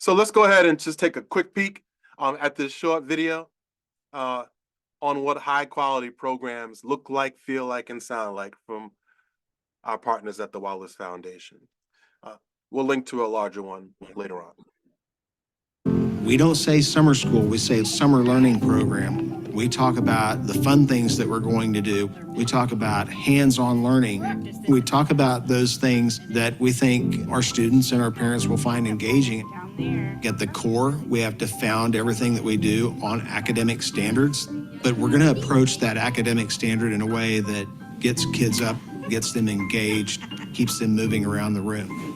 So let's go ahead and just take a quick peek at this short video on what high quality programs look like, feel like, and sound like from our partners at the Wallace Foundation. We'll link to a larger one later on. We don't say summer school, we say summer learning program. We talk about the fun things that we're going to do. We talk about hands-on learning. We talk about those things that we think our students and our parents will find engaging. At the core, we have to found everything that we do on academic standards, but we're going to approach that academic standard in a way that gets kids up, gets them engaged, keeps them moving around the room.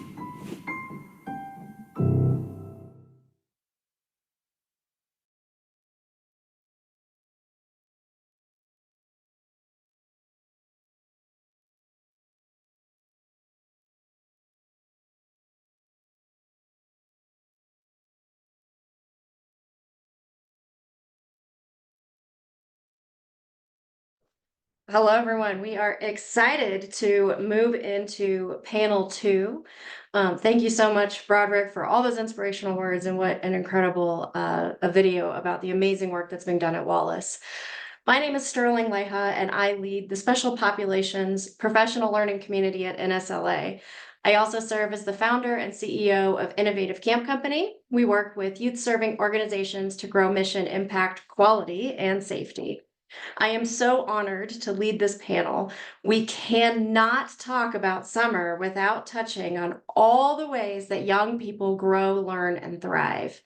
Hello, everyone. We are excited to move into panel 2. Thank you so much, Broderick, for all those inspirational words, and what an incredible a video about the amazing work that's being done at Wallace. My name is Sterling Leha, and I lead the Special Populations Professional Learning Community at NSLA. I also serve as the founder and CEO of Innovative Camp Company. We work with youth-serving organizations to grow mission, impact, quality, and safety. I am so honored to lead this panel. We cannot talk about summer without touching on all the ways that young people grow, learn, and thrive.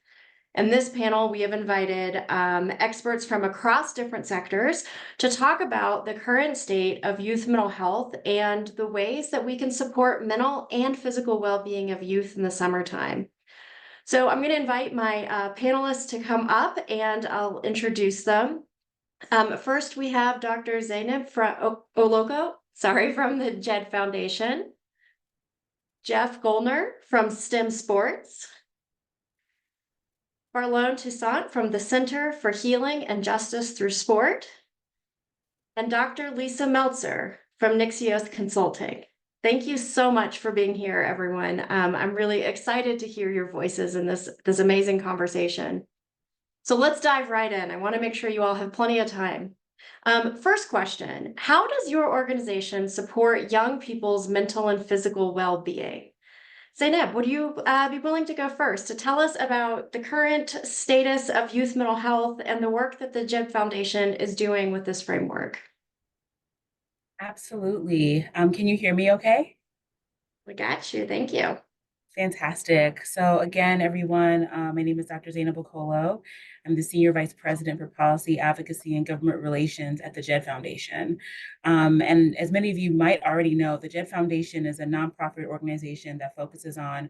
In this panel, we have invited experts from across different sectors to talk about the current state of youth mental health and the ways that we can support mental and physical well-being of youth in the summertime. So I'm going to invite my panelists to come up, and I'll introduce them. First, we have Dr. Zainab Oloko, from the JED Foundation, Jeff Goldner from STEM Sports, Barlone Toussaint from the Center for Healing and Justice Through Sport, and Dr. Lisa Meltzer from Nixios Consulting. Thank you so much for being here, everyone. I'm really excited to hear your voices in this amazing conversation. So let's dive right in. I want to make sure you all have plenty of time. First question, how does your organization support young people's mental and physical well-being? Zainab, would you be willing to go first to tell us about the current status of youth mental health and the work that the JED Foundation is doing with this framework? Absolutely. Can you hear me okay? We got you. Thank you. Fantastic. So again, everyone, my name is Dr. Zainab Okolo. I'm the Senior Vice President for Policy, Advocacy, and Government Relations at the JED Foundation. And as many of you might already know, the JED Foundation is a nonprofit organization that focuses on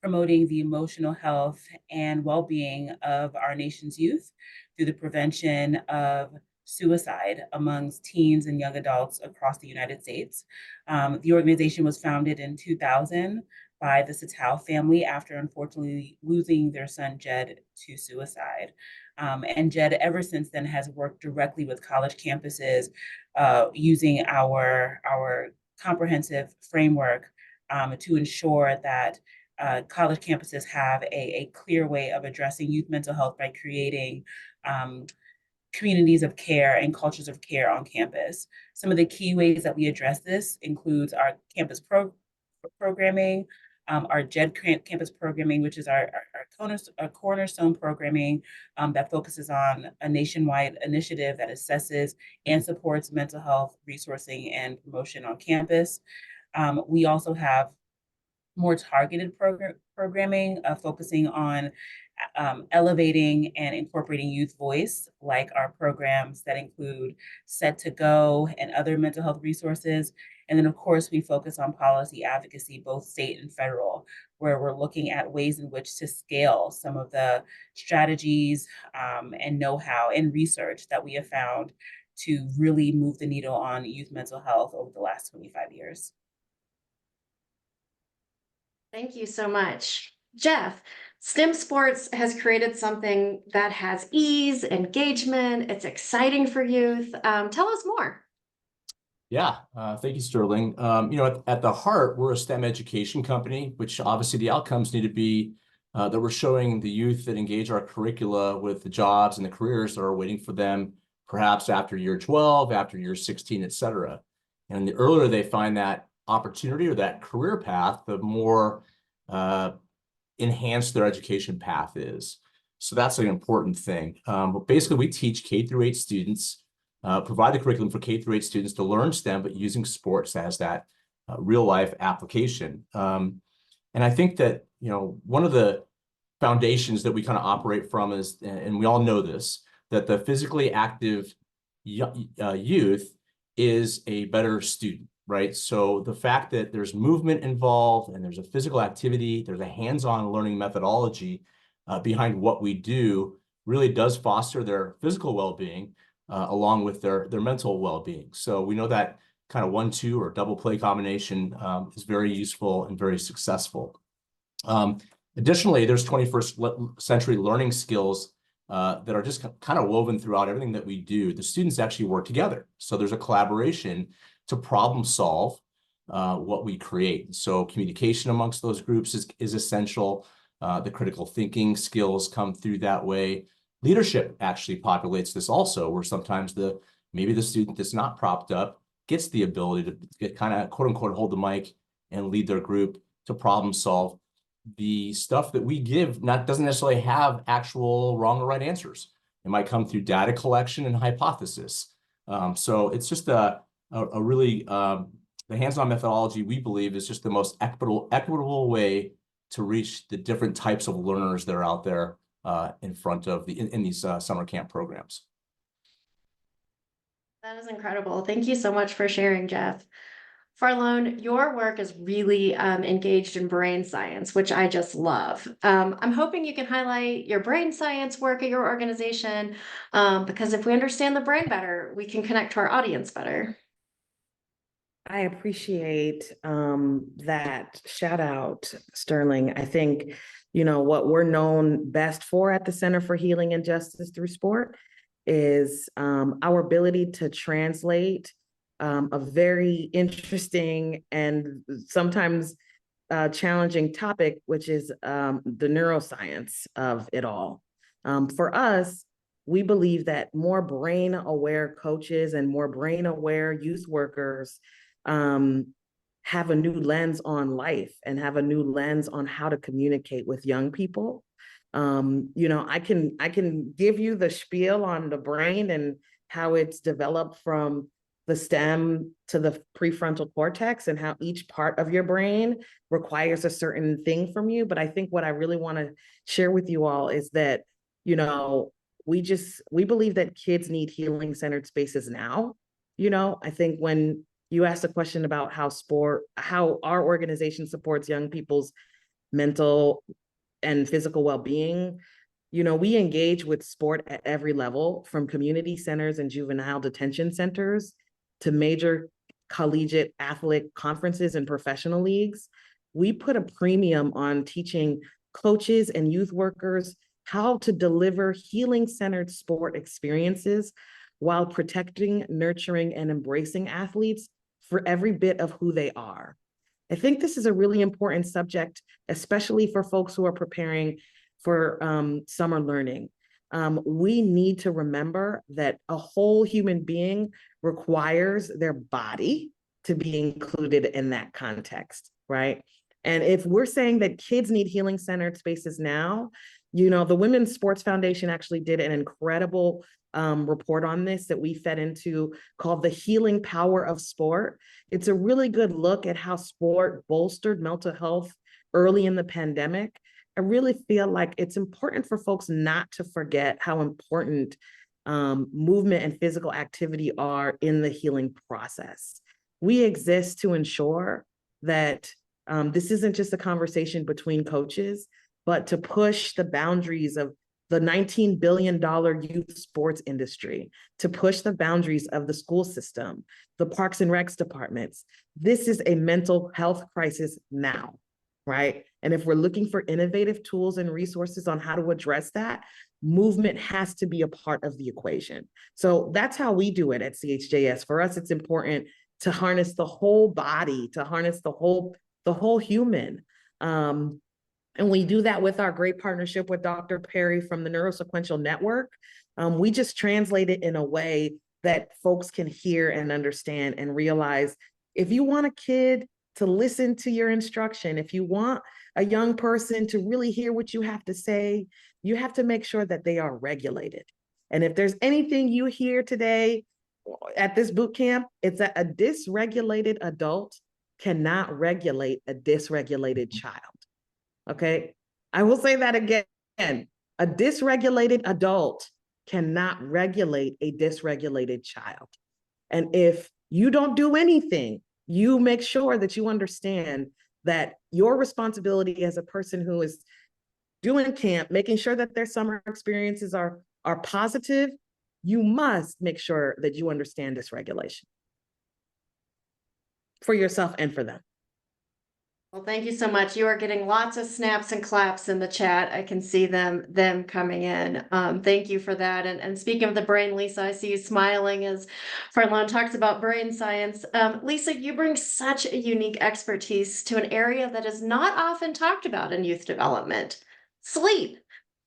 promoting the emotional health and well-being of our nation's youth through the prevention of suicide amongst teens and young adults across the United States. The organization was founded in 2000 by the Satao family after unfortunately losing their son Jed to suicide. And Jed ever since then has worked directly with college campuses using our comprehensive framework to ensure that college campuses have a clear way of addressing youth mental health by creating communities of care and cultures of care on campus. Some of the key ways that we address this includes our campus programming, our JED campus programming, which is our cornerstone programming that focuses on a nationwide initiative that assesses and supports mental health resourcing and promotion on campus. We also have more targeted programming focusing on elevating and incorporating youth voice, like our programs that include Set to Go and other mental health resources. And then, of course, we focus on policy advocacy, both state and federal, where we're looking at ways in which to scale some of the strategies and know-how and research that we have found to really move the needle on youth mental health over the last 25 years. Thank you so much. Jeff, STEM Sports has created something that has ease, engagement, it's exciting for youth. Tell us more. Yeah, thank you, Sterling. At the heart, we're a STEM education company, which obviously the outcomes need to be that we're showing the youth that engage our curricula with the jobs and the careers that are waiting for them, perhaps after year 12, after year 16, et cetera. And the earlier they find that opportunity or that career path, the more enhanced their education path is. So that's an important thing. But basically, we teach K through 8 students, provide the curriculum for K through 8 students to learn STEM, but using sports as that real life application. And I think that, one of the foundations that we kind of operate from is, and we all know this, that the physically active youth is a better student, right? So the fact that there's movement involved and there's a physical activity, there's a hands-on learning methodology behind what we do really does foster their physical well-being along with their mental well-being. So we know that kind of 1-2 or double play combination is very useful and very successful. Additionally, there's 21st century learning skills that are just kind of woven throughout everything that we do. The students actually work together. So there's a collaboration to problem solve what we create. So communication amongst those groups is essential. The critical thinking skills come through that way. Leadership actually populates this also, where sometimes maybe the student that's not propped up gets the ability to get kind of quote unquote hold the mic and lead their group to problem solve. The stuff that we give doesn't necessarily have actual wrong or right answers. It might come through data collection and hypothesis. So it's just a really, the hands-on methodology, we believe, is just the most equitable way to reach the different types of learners that are out there in front of in these summer camp programs. That is incredible. Thank you so much for sharing, Jeff. Farlone, your work is really engaged in brain science, which I just love. I'm hoping you can highlight your brain science work at your organization, because if we understand the brain better, we can connect to our audience better. I appreciate that shout out, Sterling. I think, what we're known best for at the Center for Healing and Justice Through Sport is our ability to translate a very interesting and sometimes challenging topic, which is the neuroscience of it all. For us, we believe that more brain-aware coaches and more brain-aware youth workers have a new lens on life and have a new lens on how to communicate with young people. I can give you the spiel on the brain and how it's developed from the stem to the prefrontal cortex and how each part of your brain requires a certain thing from you. But I think what I really want to share with you all is that, we believe that kids need healing-centered spaces now. I think when you asked a question about how our organization supports young people's mental and physical well-being, we engage with sport at every level, from community centers and juvenile detention centers to major collegiate athletic conferences and professional leagues. We put a premium on teaching coaches and youth workers how to deliver healing-centered sport experiences while protecting, nurturing, and embracing athletes for every bit of who they are. I think this is a really important subject, especially for folks who are preparing for summer learning. We need to remember that a whole human being requires their body to be included in that context, right? And if we're saying that kids need healing-centered spaces now, the Women's Sports Foundation actually did an incredible report on this that we fed into, called The Healing Power of Sport. It's a really good look at how sport bolstered mental health early in the pandemic. I really feel like it's important for folks not to forget how important movement and physical activity are in the healing process. We exist to ensure that this isn't just a conversation between coaches, but to push the boundaries of the $19 billion youth sports industry, to push the boundaries of the school system, the Parks and Recs departments. This is a mental health crisis now, right? And if we're looking for innovative tools and resources on how to address that, movement has to be a part of the equation. So that's how we do it at CHJS. For us, it's important to harness the whole body, to harness the whole human. And we do that with our great partnership with Dr. Perry from the Neurosequential Network. We just translate it in a way that folks can hear and understand and realize if you want a kid to listen to your instruction, if you want a young person to really hear what you have to say, you have to make sure that they are regulated. And if there's anything you hear today at this boot camp, it's that a dysregulated adult cannot regulate a dysregulated child. Okay. I will say that again. A dysregulated adult cannot regulate a dysregulated child. And if you don't do anything, you make sure that you understand that your responsibility as a person who is doing camp, making sure that their summer experiences are positive, you must make sure that you understand dysregulation for yourself and for them. Well, thank you so much. You are getting lots of snaps and claps in the chat. I can see them coming in. Thank you for that. And speaking of the brain, Lisa, I see you smiling as Farlon talks about brain science. Lisa, you bring such a unique expertise to an area that is not often talked about in youth development: sleep.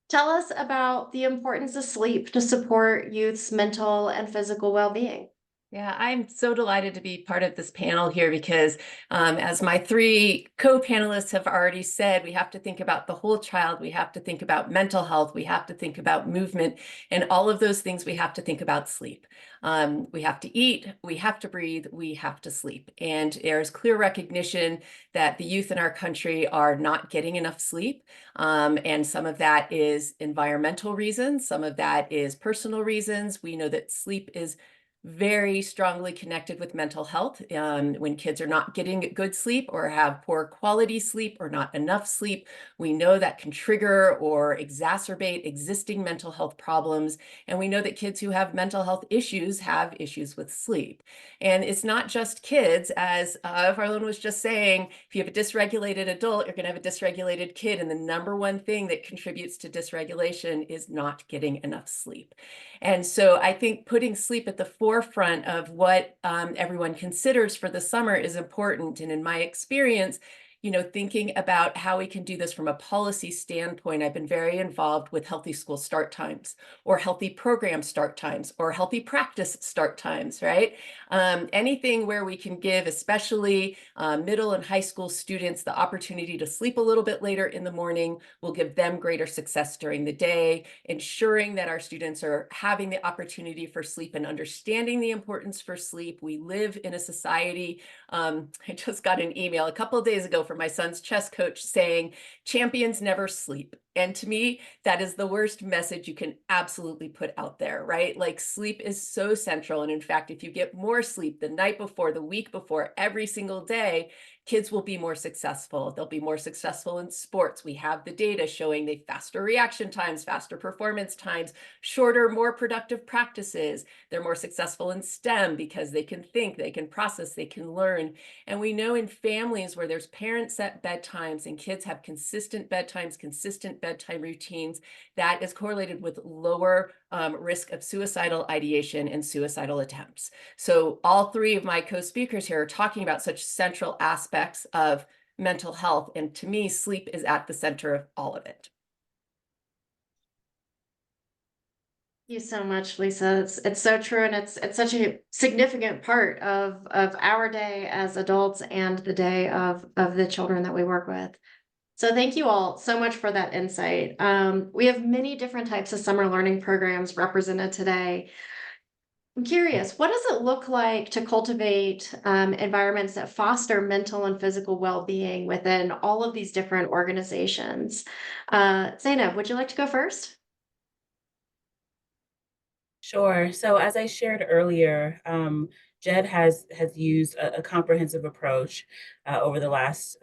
Tell us about the importance of sleep to support youth's mental and physical well-being. Yeah, I'm so delighted to be part of this panel here because as my three co-panelists have already said, we have to think about the whole child. We have to think about mental health. We have to think about movement, and all of those things we have to think about sleep. We have to eat, we have to breathe, we have to sleep. And there's clear recognition that the youth in our country are not getting enough sleep. And some of that is environmental reasons. Some of that is personal reasons. We know that sleep is very strongly connected with mental health. When kids are not getting good sleep or have poor quality sleep or not enough sleep, we know that can trigger or exacerbate existing mental health problems. And we know that kids who have mental health issues have issues with sleep. And it's not just kids, as Farlon was just saying, if you have a dysregulated adult, you're going to have a dysregulated kid. And the number one thing that contributes to dysregulation is not getting enough sleep. And so I think putting sleep at the forefront of what everyone considers for the summer is important. And in my experience, thinking about how we can do this from a policy standpoint, I've been very involved with healthy school start times or healthy program start times or healthy practice start times, right? Anything where we can give, especially middle and high school students, the opportunity to sleep a little bit later in the morning will give them greater success during the day, ensuring that our students are having the opportunity for sleep and understanding the importance for sleep. We live in a society. I just got an email a couple of days ago from my son's chess coach saying, champions never sleep. And to me, that is the worst message you can absolutely put out there, right? Like, sleep is so central. And in fact, if you get more sleep the night before, the week before, every single day, kids will be more successful. They'll be more successful in sports. We have the data showing they faster reaction times, faster performance times, shorter, more productive practices. They're more successful in STEM because they can think, they can process, they can learn. And we know in families where there's parent set bedtimes and kids have consistent bedtimes, consistent bedtime routines, that is correlated with lower risk of suicidal ideation and suicidal attempts. So all three of my co-speakers here are talking about such central aspects of mental health. And to me, sleep is at the center of all of it. Thank you so much, Lisa. It's so true, and it's such a significant part of our day as adults and the day of the children that we work with. So thank you all so much for that insight. We have many different types of summer learning programs represented today. I'm curious, what does it look like to cultivate environments that foster mental and physical well-being within all of these different organizations? Zainab, would you like to go first? Sure. So as I shared earlier, JED has used a comprehensive approach over the last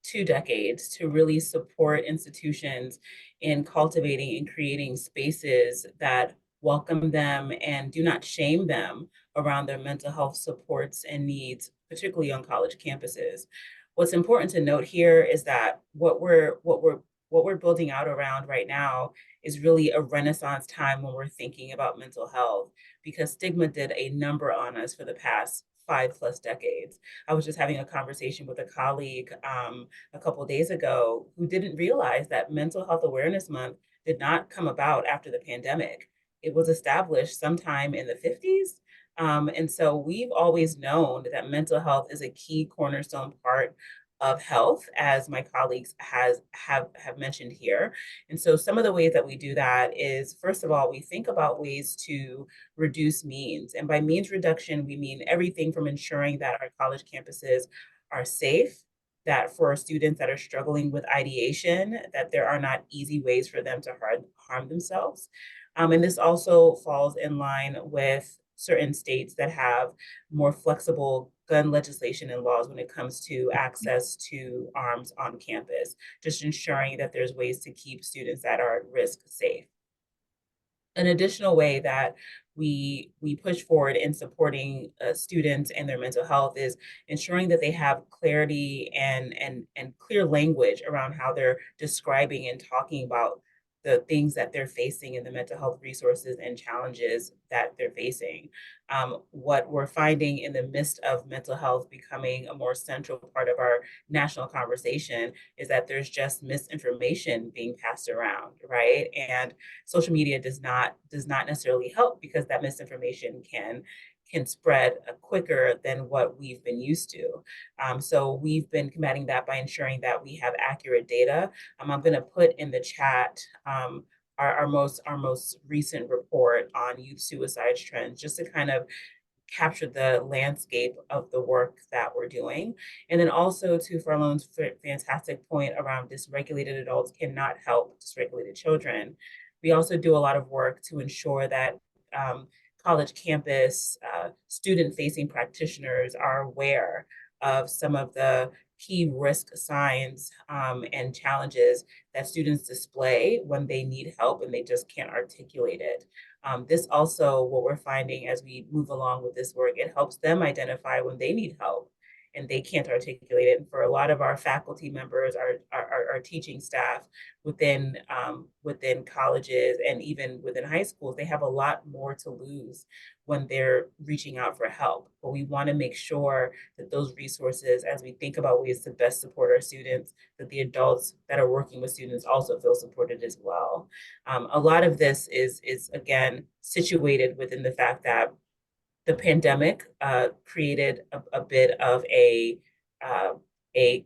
2 decades to really support institutions in cultivating and creating spaces that welcome them and do not shame them around their mental health supports and needs, particularly on college campuses. What's important to note here is that what we're building out around right now is really a renaissance time when we're thinking about mental health, because stigma did a number on us for the past 5+ decades. I was just having a conversation with a colleague a couple of days ago who didn't realize that Mental Health Awareness Month did not come about after the pandemic. It was established sometime in the 50s. And so we've always known that mental health is a key cornerstone part of health, as my colleagues have mentioned here. And so some of the ways that we do that is, first of all, we think about ways to reduce means. And by means reduction, we mean everything from ensuring that our college campuses are safe, that for students that are struggling with ideation, that there are not easy ways for them to harm themselves. And this also falls in line with certain states that have more flexible gun legislation and laws when it comes to access to arms on campus, just ensuring that there's ways to keep students that are at risk safe. An additional way that we push forward in supporting students and their mental health is ensuring that they have clarity and clear language around how they're describing and talking about the things that they're facing and the mental health resources and challenges that they're facing. What we're finding in the midst of mental health becoming a more central part of our national conversation is that there's just misinformation being passed around, right? And social media does not necessarily help because that misinformation can spread quicker than what we've been used to. So we've been combating that by ensuring that we have accurate data. I'm going to put in the chat our most recent report on youth suicide trends, just to kind of capture the landscape of the work that we're doing. And then also to Farlone's fantastic point around dysregulated adults cannot help dysregulated children. We also do a lot of work to ensure that college campus student-facing practitioners are aware of some of the key risk signs and challenges that students display when they need help and they just can't articulate it. This also, what we're finding as we move along with this work, it helps them identify when they need help and they can't articulate it. And for a lot of our faculty members, our teaching staff within colleges and even within high schools, they have a lot more to lose when they're reaching out for help. But we want to make sure that those resources, as we think about ways to best support our students, that the adults that are working with students also feel supported as well. A lot of this is again situated within the fact that the pandemic created a bit of a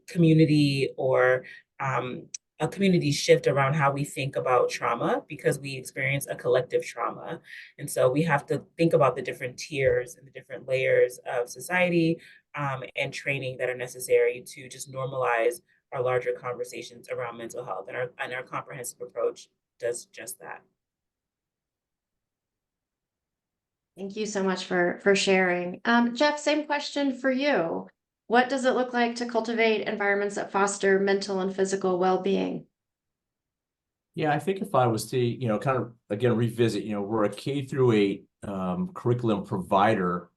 community or a community shift around how we think about trauma, because we experience a collective trauma. And so we have to think about the different tiers and the different layers of society and training that are necessary to just normalize our larger conversations around mental health. And our comprehensive approach does just that. Thank you so much for sharing. Jeff, same question for you. What does it look like to cultivate environments that foster mental and physical well-being? Yeah, I think if I was to, kind of again revisit, we're a K-8 curriculum provider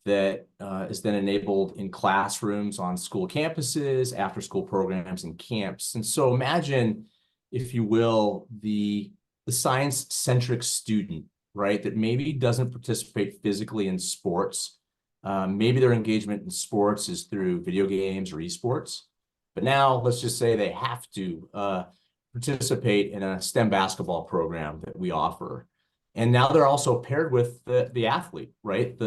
that is then enabled in classrooms, on school campuses, after-school programs, and camps. And so imagine, if you will, the science-centric student, right, that maybe doesn't participate physically in sports. Maybe their engagement in sports is through video games or esports. But now let's just say they have to participate in a STEM basketball program that we offer. And now they're also paired with the athlete, right?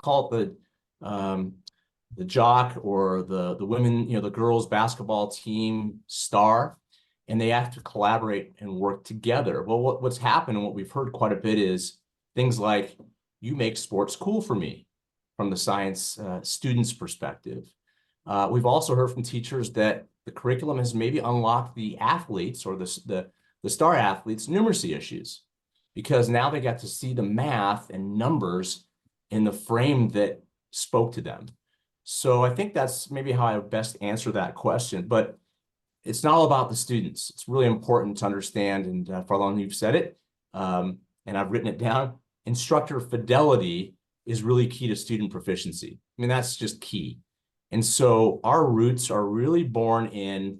Call it the jock or the women, the girls basketball team star, and they have to collaborate and work together. Well, what's happened and what we've heard quite a bit is things like, you make sports cool for me, from the science students' perspective. We've also heard from teachers that the curriculum has maybe unlocked the athletes or the star athletes' numeracy issues, because now they got to see the math and numbers in the frame that spoke to them. So I think that's maybe how I would best answer that question. But it's not all about the students. It's really important to understand, and Farlone, you've said it, and I've written it down, instructor fidelity is really key to student proficiency. I mean, that's just key. And so our roots are really born in,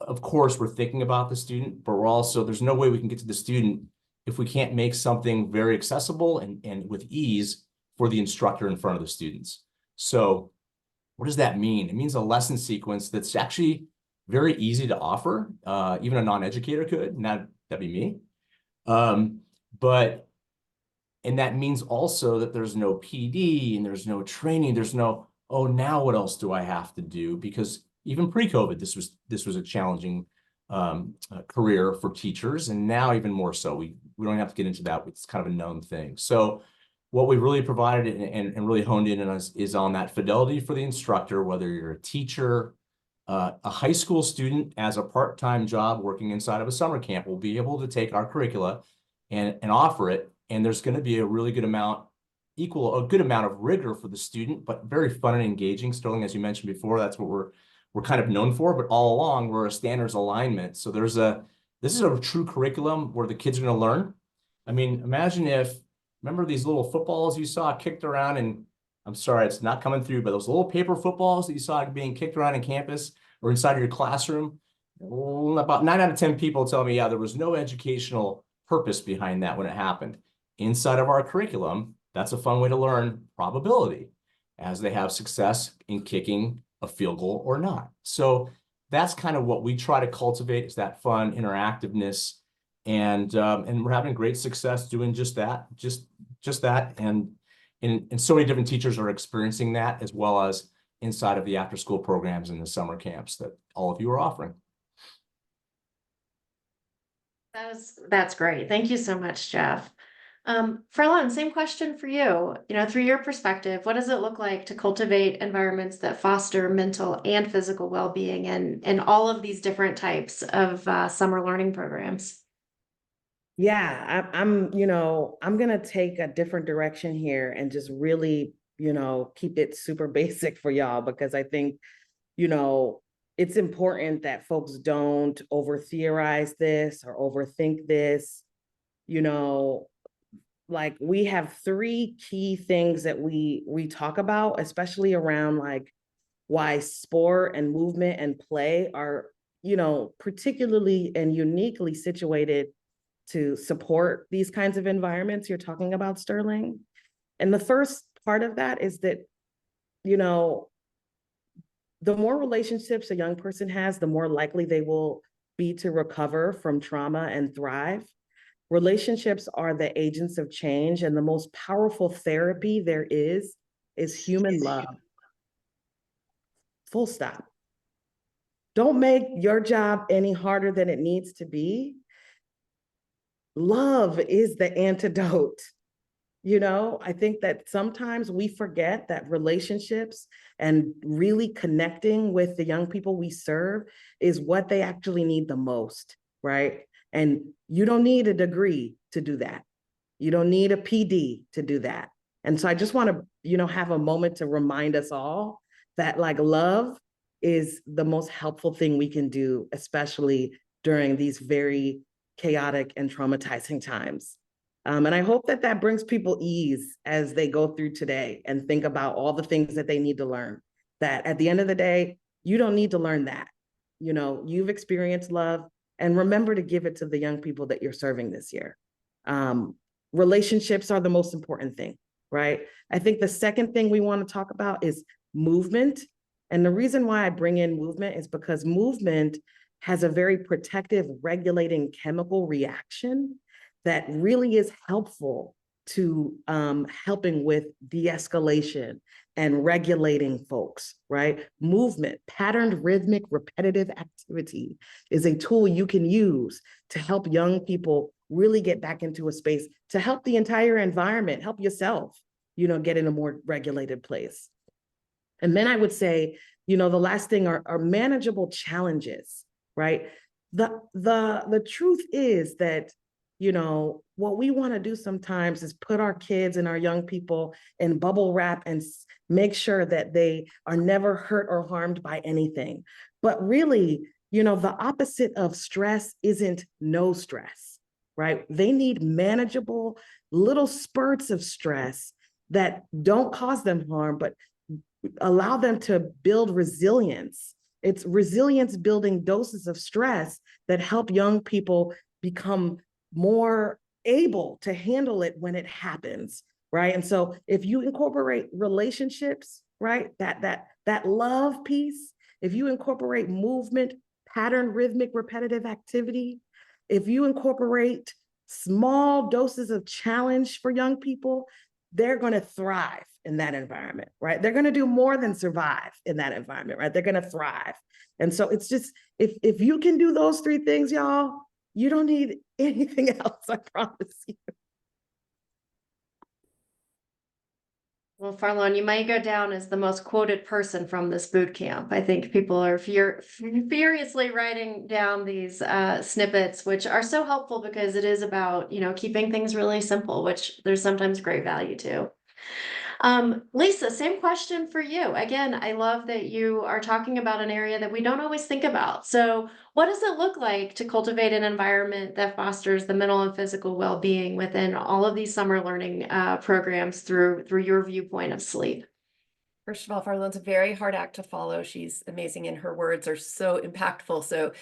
of course, we're thinking about the student, but we're also, there's no way we can get to the student if we can't make something very accessible and with ease for the instructor in front of the students. So what does that mean? It means a lesson sequence that's actually very easy to offer. Even a non-educator could, and that'd be me. And that means also that there's no PD and there's no training. There's no, oh, now what else do I have to do? Because even pre-COVID, this was a challenging career for teachers, and now even more so. We don't have to get into that. It's kind of a known thing. So what we really provided and really honed in on is on that fidelity for the instructor, whether you're a teacher, a high school student as a part-time job working inside of a summer camp will be able to take our curricula and offer it. And there's going to be a really good amount, a good amount of rigor for the student, but very fun and engaging. Sterling, as you mentioned before, that's what we're kind of known for, but all along we're a standards alignment. So this is a true curriculum where the kids are going to learn. I mean, remember these little footballs you saw kicked around, and I'm sorry, it's not coming through, but those little paper footballs that you saw being kicked around in campus or inside of your classroom, about 9 out of 10 people tell me, yeah, there was no educational purpose behind that when it happened. Inside of our curriculum, that's a fun way to learn probability as they have success in kicking a field goal or not. So that's kind of what we try to cultivate, is that fun interactiveness. And we're having great success doing just that, just that. And so many different teachers are experiencing that, as well as inside of the after school programs and the summer camps that all of you are offering. That's great. Thank you so much, Jeff. Farlon, same question for you. Through your perspective, what does it look like to cultivate environments that foster mental and physical well-being in all of these different types of summer learning programs? Yeah, I'm going to take a different direction here and just really, keep it super basic for y'all, because I think, it's important that folks don't over theorize this or overthink this. Like, we have 3 key things that we talk about, especially around like why sport and movement and play are, particularly and uniquely situated to support these kinds of environments you're talking about, Sterling. And the first part of that is that, the more relationships a young person has, the more likely they will be to recover from trauma and thrive. Relationships are the agents of change, and the most powerful therapy there is human love. Full stop. Don't make your job any harder than it needs to be. Love is the antidote. I think that sometimes we forget that relationships and really connecting with the young people we serve is what they actually need the most, right? And you don't need a degree to do that. You don't need a PD to do that. And so I just want to, have a moment to remind us all that like love is the most helpful thing we can do, especially during these very chaotic and traumatizing times. And I hope that brings people ease as they go through today and think about all the things that they need to learn. That at the end of the day, you don't need to learn that. You've experienced love, and remember to give it to the young people that you're serving this year. Relationships are the most important thing, right? I think the second thing we want to talk about is movement. And the reason why I bring in movement is because movement has a very protective, regulating chemical reaction that really is helpful to helping with de-escalation and regulating folks, right? Movement, patterned, rhythmic, repetitive activity is a tool you can use to help young people really get back into a space, to help the entire environment, help yourself, get in a more regulated place. And then I would say, the last thing are manageable challenges, right? The truth is that, what we want to do sometimes is put our kids and our young people in bubble wrap and make sure that they are never hurt or harmed by anything. But really, the opposite of stress isn't no stress, right? They need manageable little spurts of stress that don't cause them harm, but allow them to build resilience. It's resilience building doses of stress that help young people become more able to handle it when it happens, right? And so if you incorporate relationships, right, that love piece, if you incorporate movement, pattern, rhythmic, repetitive activity, if you incorporate small doses of challenge for young people, they're going to thrive in that environment, right? They're going to do more than survive in that environment, right? They're going to thrive. And so it's just, if you can do those three things, y'all, you don't need anything else, I promise you. Well, Farlon, you might go down as the most quoted person from this boot camp. I think people are furiously writing down these snippets, which are so helpful because it is about, keeping things really simple, which there's sometimes great value to. Lisa, same question for you. Again, I love that you are talking about an area that we don't always think about. So what does it look like to cultivate an environment that fosters the mental and physical well-being within all of these summer learning programs through your viewpoint of sleep? First of all, Farlon's a very hard act to follow. She's amazing and her words are so impactful. So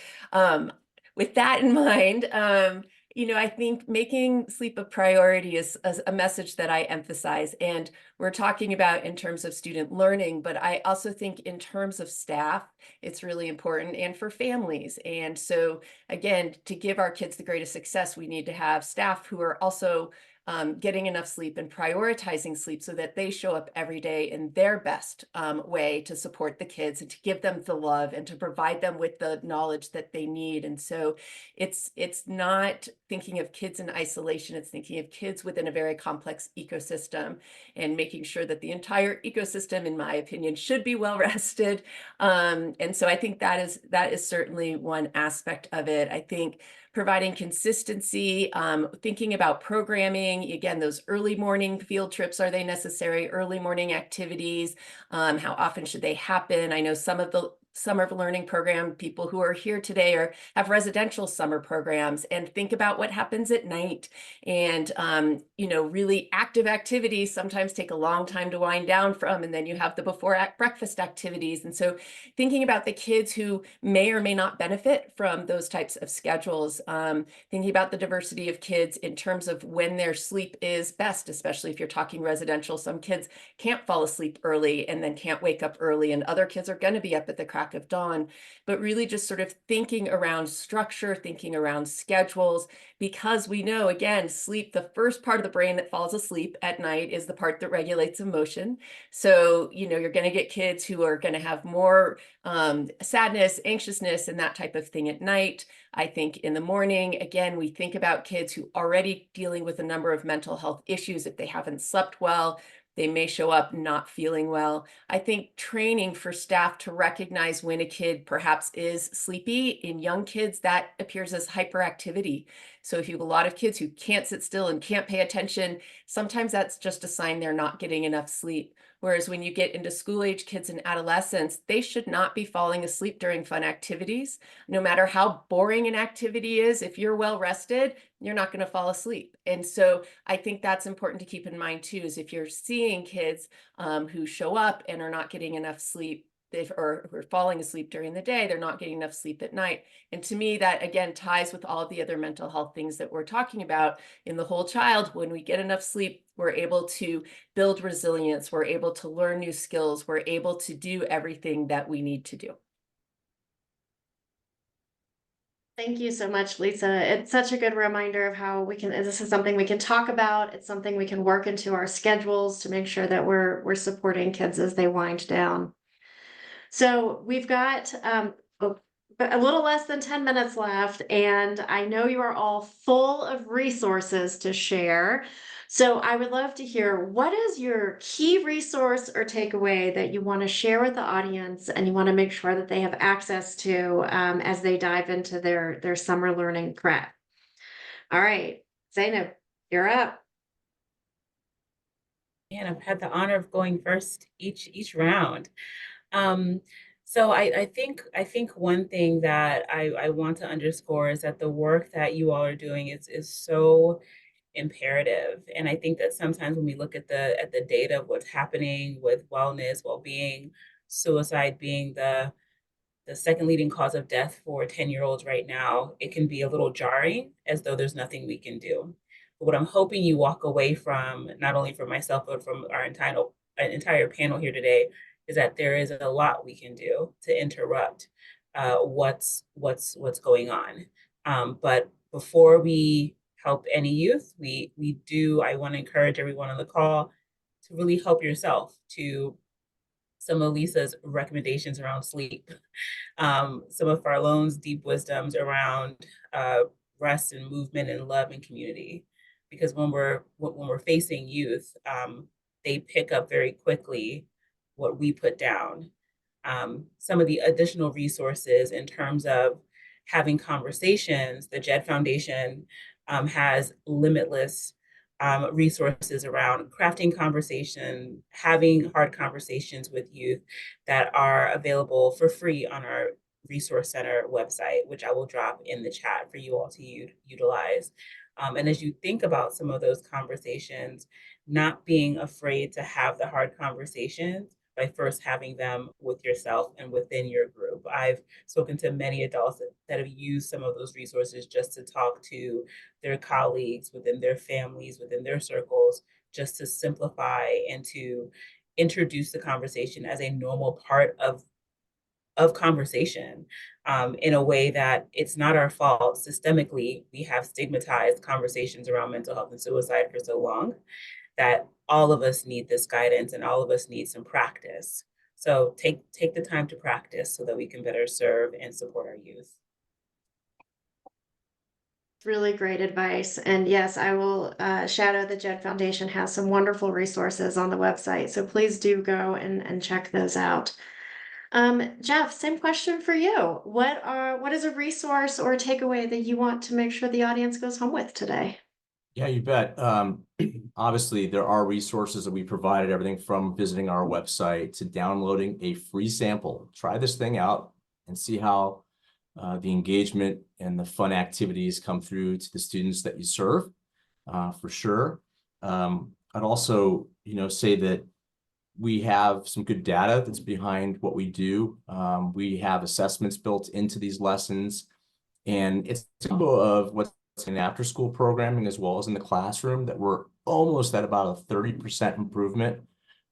with that in mind, I think making sleep a priority is a message that I emphasize. And we're talking about in terms of student learning, but I also think in terms of staff, it's really important, and for families. And so again, to give our kids the greatest success, we need to have staff who are also getting enough sleep and prioritizing sleep so that they show up every day in their best way to support the kids and to give them the love and to provide them with the knowledge that they need. And so it's not thinking of kids in isolation, it's thinking of kids within a very complex ecosystem and making sure that the entire ecosystem, in my opinion, should be well rested. And so I think that is certainly one aspect of it. I think providing consistency, thinking about programming, again, those early morning field trips, are they necessary? Early morning activities, how often should they happen? I know some of the summer learning program people who are here today have residential summer programs, and think about what happens at night. And really active activities sometimes take a long time to wind down from, and then you have the before breakfast activities. And so thinking about the kids who may or may not benefit from those types of schedules, thinking about the diversity of kids in terms of when their sleep is best, especially if you're talking residential. Some kids can't fall asleep early and then can't wake up early, and other kids are going to be up at the crack of dawn. But really just sort of thinking around structure, thinking around schedules, because we know, again, sleep, the first part of the brain that falls asleep at night is the part that regulates emotion. So, you're going to get kids who are going to have more sadness, anxiousness, and that type of thing at night. I think in the morning, again, we think about kids who are already dealing with a number of mental health issues. If they haven't slept well, they may show up not feeling well. I think training for staff to recognize when a kid perhaps is sleepy. In young kids, that appears as hyperactivity. So if you have a lot of kids who can't sit still and can't pay attention, sometimes that's just a sign they're not getting enough sleep. Whereas when you get into school-age kids and adolescents, they should not be falling asleep during fun activities. No matter how boring an activity is, if you're well rested, you're not going to fall asleep. And so I think that's important to keep in mind too, is if you're seeing kids who show up and are not getting enough sleep, or who are falling asleep during the day, they're not getting enough sleep at night. And to me, that again ties with all of the other mental health things that we're talking about in the whole child. When we get enough sleep, we're able to build resilience, we're able to learn new skills, we're able to do everything that we need to do. Thank you so much, Lisa. It's such a good reminder of how this is something we can talk about. It's something we can work into our schedules to make sure that we're supporting kids as they wind down. So we've got a little less than 10 minutes left, and I know you are all full of resources to share. So I would love to hear, what is your key resource or takeaway that you want to share with the audience and you want to make sure that they have access to as they dive into their summer learning prep? All right, Zainab, you're up. And I've had the honor of going first each round. So I think one thing that I want to underscore is that the work that you all are doing is so imperative. And I think that sometimes when we look at the data of what's happening with wellness, well-being, suicide being the second leading cause of death for 10-year-olds right now, it can be a little jarring, as though there's nothing we can do. But what I'm hoping you walk away from, not only from myself, but from our entire panel here today, is that there is a lot we can do to interrupt what's going on. But before we help any youth, I want to encourage everyone on the call to really help yourself to some of Lisa's recommendations around sleep, some of Farlone's deep wisdoms around rest and movement and love and community. Because when we're facing youth, they pick up very quickly what we put down. Some of the additional resources in terms of having conversations, the JED Foundation has limitless resources around crafting conversation, having hard conversations with youth that are available for free on our Resource Center website, which I will drop in the chat for you all to utilize. And as you think about some of those conversations, not being afraid to have the hard conversations by first having them with yourself and within your group. I've spoken to many adults that have used some of those resources just to talk to their colleagues, within their families, within their circles, just to simplify and to introduce the conversation as a normal part of conversation, in a way that it's not our fault. Systemically, we have stigmatized conversations around mental health and suicide for so long that all of us need this guidance and all of us need some practice. So take the time to practice so that we can better serve and support our youth. Really great advice. And yes, I will shout out the JED Foundation has some wonderful resources on the website. So please do go and check those out. Jeff, same question for you. What is a resource or a takeaway that you want to make sure the audience goes home with today? Yeah, you bet. Obviously, there are resources that we provided, everything from visiting our website to downloading a free sample. Try this thing out and see how the engagement and the fun activities come through to the students that you serve, for sure. I'd also, say that we have some good data that's behind what we do. We have assessments built into these lessons, and it's a combo of what's in after school programming as well as in the classroom that we're almost at about a 30% improvement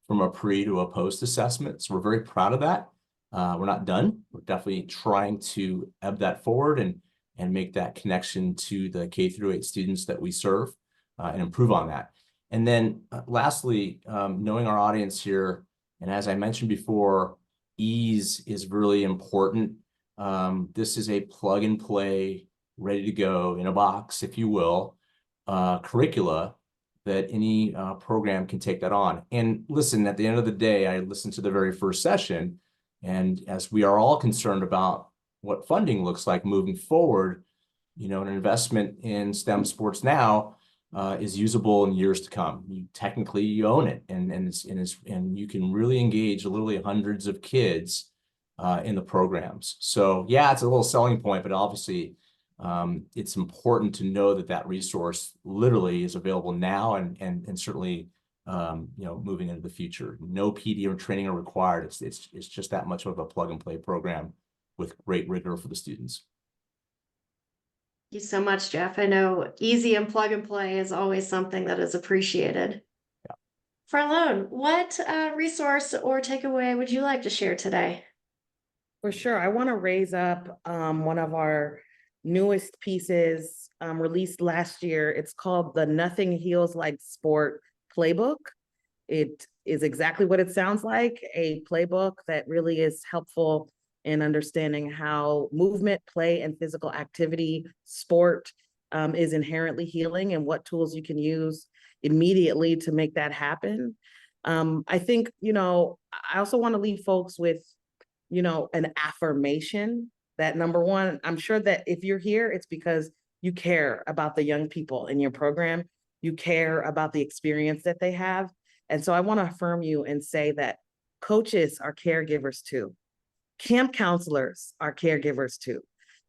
from a pre to a post assessment. So we're very proud of that. We're not done. We're definitely trying to ebb that forward and make that connection to the K-8 students that we serve, and improve on that. And then lastly, knowing our audience here, and as I mentioned before, ease is really important. This is a plug and play, ready to go in a box, if you will, curricula that any program can take that on. And listen, at the end of the day, I listened to the very first session, and as we are all concerned about what funding looks like moving forward, an investment in STEM sports now is usable in years to come. You own it, and you can really engage literally hundreds of kids in the programs. So yeah, it's a little selling point, but obviously it's important to know that resource literally is available now and certainly moving into the future. No PD or training are required. It's just that much of a plug and play program with great rigor for the students. Thank you so much, Jeff. I know easy and plug and play is always something that is appreciated. Yeah. Farlone, what resource or takeaway would you like to share today? For sure. I want to raise up one of our newest pieces released last year. It's called the Nothing Heals Like Sport Playbook. It is exactly what it sounds like, a playbook that really is helpful in understanding how movement, play, and physical activity, sport is inherently healing and what tools you can use immediately to make that happen. I think, I also want to leave folks with, an affirmation that number one, I'm sure that if you're here, it's because you care about the young people in your program. You care about the experience that they have. And so I want to affirm you and say that coaches are caregivers too. Camp counselors are caregivers too.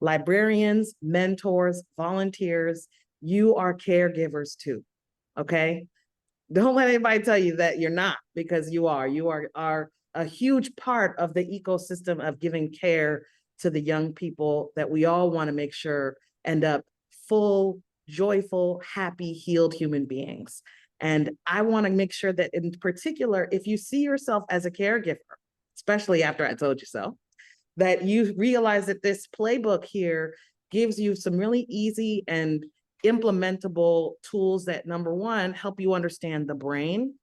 Librarians, mentors, volunteers, you are caregivers too, okay? Don't let anybody tell you that you're not, because you are. You are a huge part of the ecosystem of giving care to the young people that we all want to make sure end up full, joyful, happy, healed human beings. And I want to make sure that in particular, if you see yourself as a caregiver, especially after I told you so, that you realize that this playbook here gives you some really easy and implementable tools that, number one, help you understand the brain,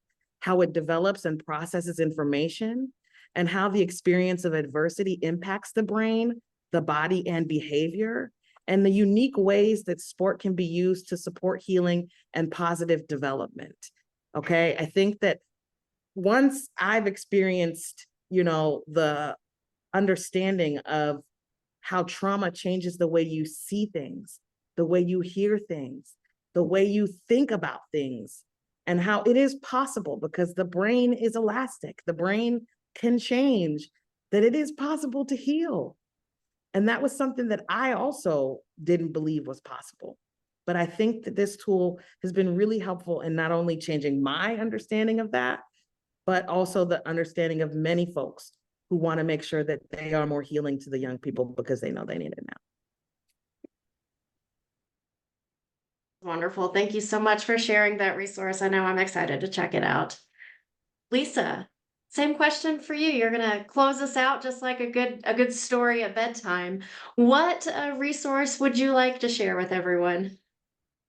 how it develops and processes information, and how the experience of adversity impacts the brain, the body, and behavior, and the unique ways that sport can be used to support healing and positive development. Okay, I think that once I've experienced, the understanding of how trauma changes the way you see things, the way you hear things, the way you think about things, and how it is possible, because the brain is elastic, the brain can change, that it is possible to heal. And that was something that I also didn't believe was possible. But I think that this tool has been really helpful in not only changing my understanding of that, but also the understanding of many folks who want to make sure that they are more healing to the young people because they know they need it now. Wonderful. Thank you so much for sharing that resource. I know I'm excited to check it out. Lisa, same question for you. You're gonna close us out just like a good story at bedtime. What resource would you like to share with everyone?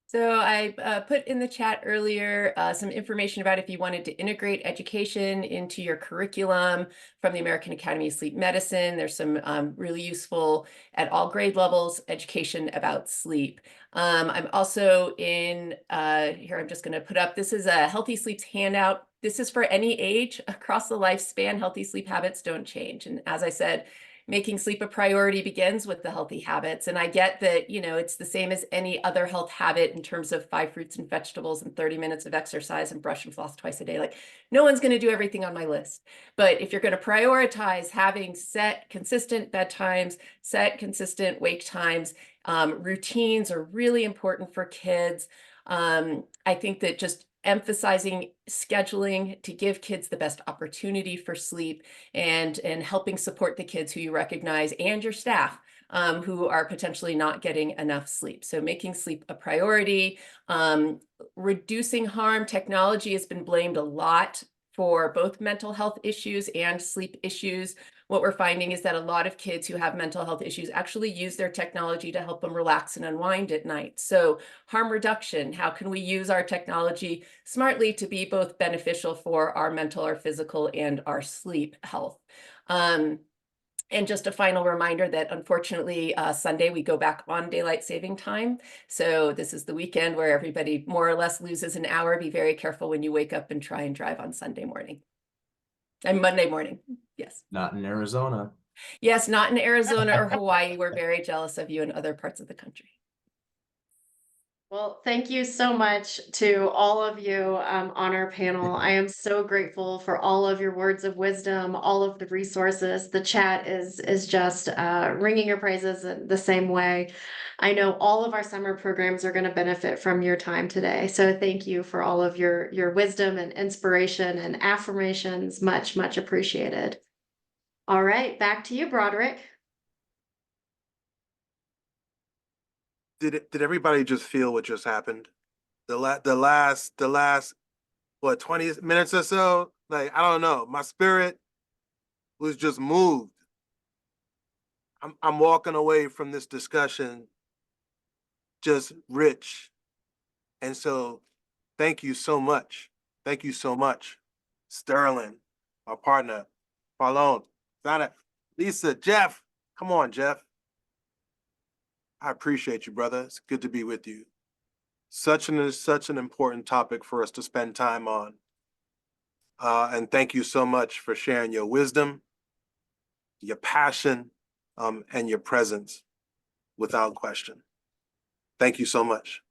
So I put in the chat earlier some information about if you wanted to integrate education into your curriculum from the American Academy of Sleep Medicine. There's some really useful at all grade levels education about sleep. I'm also in here, I'm just going to put up, this is a Healthy Sleeps handout. This is for any age across the lifespan. Healthy sleep habits don't change. And as I said, making sleep a priority begins with the healthy habits. And I get that, it's the same as any other health habit in terms of 5 fruits and vegetables and 30 minutes of exercise and brush and floss twice a day. Like, no one's going to do everything on my list. But if you're going to prioritize having set consistent bedtimes, set consistent wake times, routines are really important for kids. I think that just emphasizing scheduling to give kids the best opportunity for sleep and helping support the kids who you recognize and your staff who are potentially not getting enough sleep. So making sleep a priority, reducing harm. Technology has been blamed a lot for both mental health issues and sleep issues. What we're finding is that a lot of kids who have mental health issues actually use their technology to help them relax and unwind at night. So harm reduction, how can we use our technology smartly to be both beneficial for our mental, our physical, and our sleep health? And just a final reminder that unfortunately, Sunday we go back on daylight saving time. So this is the weekend where everybody more or less loses an hour. Be very careful when you wake up and try and drive on Sunday morning. And Monday morning, yes. Not in Arizona. Yes, not in Arizona or Hawaii. We're very jealous of you in other parts of the country. Well, thank you so much to all of you on our panel. I am so grateful for all of your words of wisdom, all of the resources. The chat is just ringing your praises in the same way. I know all of our summer programs are going to benefit from your time today. So thank you for all of your wisdom and inspiration and affirmations. Much, much appreciated. All right, back to you, Broderick. Did everybody just feel what just happened? The last what 20 minutes or so? Like, I don't know. My spirit was just moved. I'm walking away from this discussion just rich. And so thank you so much. Thank you so much. Sterling, our partner, Farlone, Zana, Lisa, Jeff. Come on, Jeff. I appreciate you, brother. It's good to be with you. Such an important topic for us to spend time on. And thank you so much for sharing your wisdom, your passion, and your presence without question. Thank you so much.